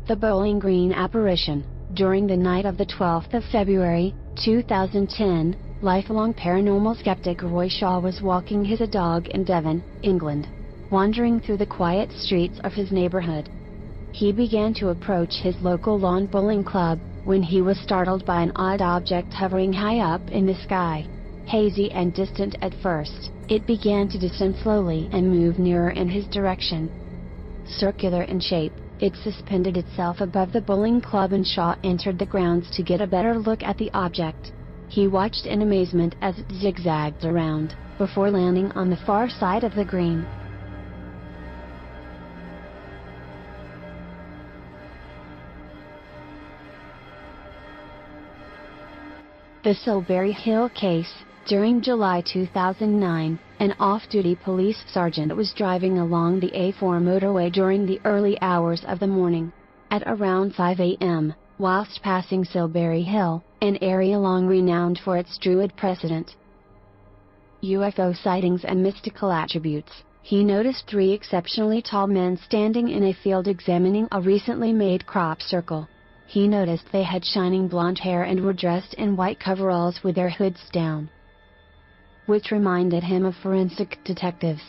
The Bowling Green apparition. During the night of the 12th of February, 2010, lifelong paranormal skeptic Roy Shaw was walking his dog in Devon, England, wandering through the quiet streets of his neighborhood. He began to approach his local lawn bowling club, when he was startled by an odd object hovering high up in the sky. Hazy and distant at first, it began to descend slowly and move nearer in his direction. Circular in shape, it suspended itself above the bowling club and Shaw entered the grounds to get a better look at the object. He watched in amazement as it zigzagged around, before landing on the far side of the green. The Silbury Hill case. During July 2009, an off-duty police sergeant was driving along the A4 motorway during the early hours of the morning. At around 5 a.m., whilst passing Silbury Hill, an area long renowned for its Druid precedent, UFO sightings and mystical attributes, he noticed three exceptionally tall men standing in a field examining a recently made crop circle. He noticed they had shining blonde hair and were dressed in white coveralls with their hoods down, which reminded him of forensic detectives.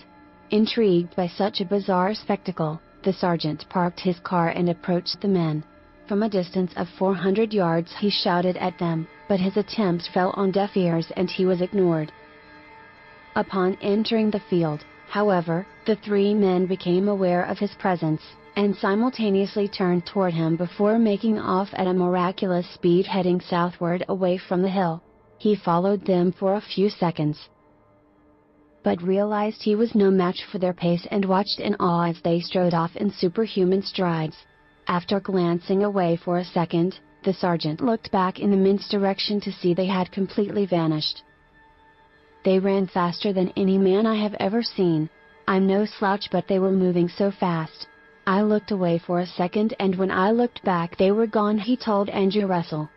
Intrigued by such a bizarre spectacle, the sergeant parked his car and approached the men. From a distance of 400 yards he shouted at them, but his attempts fell on deaf ears and he was ignored. Upon entering the field, however, the three men became aware of his presence, and simultaneously turned toward him before making off at a miraculous speed heading southward away from the hill. He followed them for a few seconds, but realized he was no match for their pace and watched in awe as they strode off in superhuman strides. After glancing away for a second, the sergeant looked back in the men's direction to see they had completely vanished. They ran faster than any man I have ever seen. I'm no slouch, but they were moving so fast. I looked away for a second and when I looked back they were gone, he told Andrew Russell,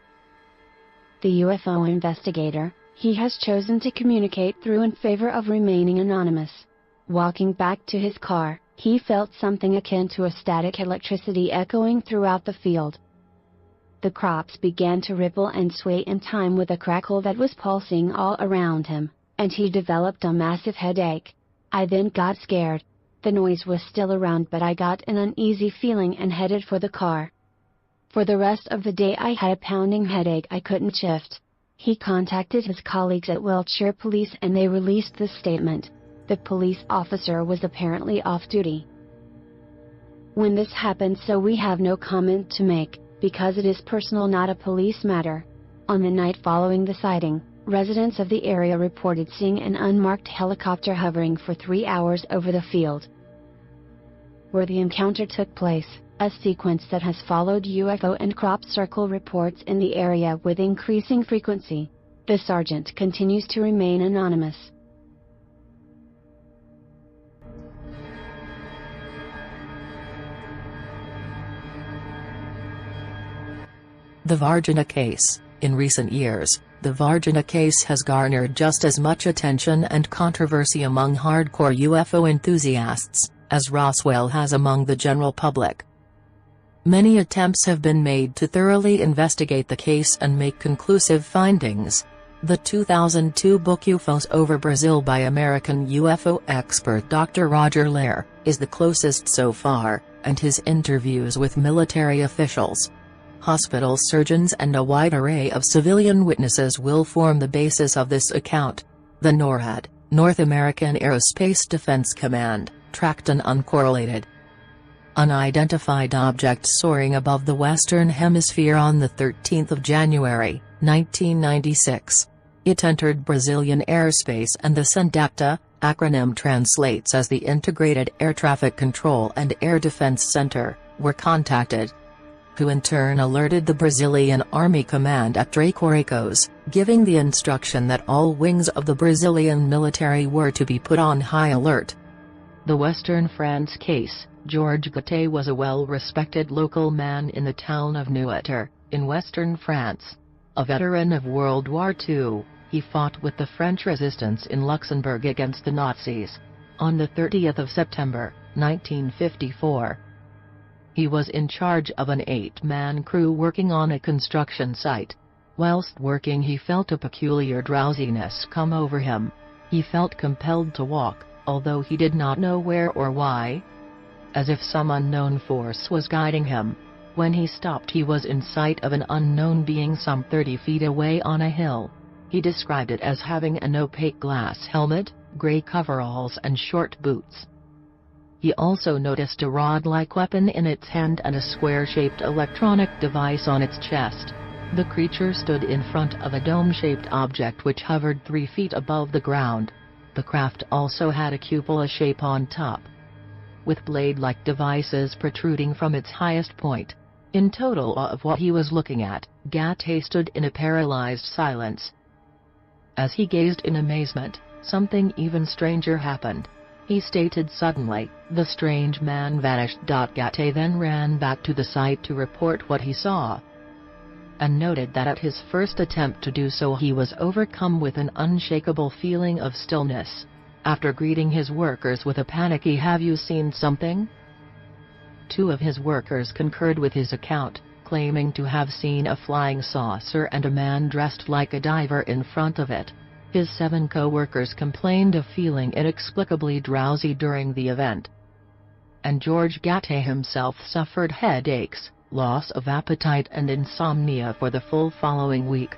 the UFO investigator. He has chosen to communicate through in favor of remaining anonymous. Walking back to his car, he felt something akin to a static electricity echoing throughout the field. The crops began to ripple and sway in time with a crackle that was pulsing all around him, and he developed a massive headache. I then got scared. The noise was still around, but I got an uneasy feeling and headed for the car. For the rest of the day I had a pounding headache I couldn't shift. He contacted his colleagues at Wiltshire Police and they released this statement. The police officer was apparently off duty when this happened, so we have no comment to make, because it is personal, not a police matter. On the night following the sighting, residents of the area reported seeing an unmarked helicopter hovering for 3 hours over the field where the encounter took place, a sequence that has followed UFO and crop circle reports in the area with increasing frequency. The sergeant continues to remain anonymous. The Virginia case. In recent years, the Virginia case has garnered just as much attention and controversy among hardcore UFO enthusiasts as Roswell has among the general public. Many attempts have been made to thoroughly investigate the case and make conclusive findings. The 2002 book UFOs over Brazil by American UFO expert Dr. Roger Lehr is the closest so far, and his interviews with military officials, hospital surgeons and a wide array of civilian witnesses will form the basis of this account. The NORAD, North American Aerospace Defense Command, tracked an uncorrelated, unidentified object soaring above the Western Hemisphere on the 13th of January, 1996. It entered Brazilian airspace and the SENDAPTA, acronym translates as the Integrated Air Traffic Control and Air Defense Center, were contacted, who in turn alerted the Brazilian Army Command at Dracoricos, giving the instruction that all wings of the Brazilian military were to be put on high alert. The Western France case. Georges Gauthier was a well-respected local man in the town of Neuter, in western France. A veteran of World War II, he fought with the French resistance in Luxembourg against the Nazis. On the 30th of September, 1954, He was in charge of an 8-man crew working on a construction site. Whilst working, he felt a peculiar drowsiness come over him. He felt compelled to walk, although he did not know where or why. As if some unknown force was guiding him. When he stopped, he was in sight of an unknown being some 30 feet away on a hill. He described it as having an opaque glass helmet, gray coveralls and short boots. He also noticed a rod-like weapon in its hand and a square-shaped electronic device on its chest. The creature stood in front of a dome-shaped object which hovered 3 feet above the ground. The craft also had a cupola shape on top, with blade-like devices protruding from its highest point. In total awe of what he was looking at, Gate stood in a paralyzed silence. As he gazed in amazement, something even stranger happened. He stated suddenly, the strange man vanished. Gate then ran back to the site to report what he saw, and noted that at his first attempt to do so he was overcome with an unshakable feeling of stillness. After greeting his workers with a panicky "Have you seen something?" 2 of his workers concurred with his account, claiming to have seen a flying saucer and a man dressed like a diver in front of it. His 7 co-workers complained of feeling inexplicably drowsy during the event. And George Gate himself suffered headaches, loss of appetite and insomnia for the full following week.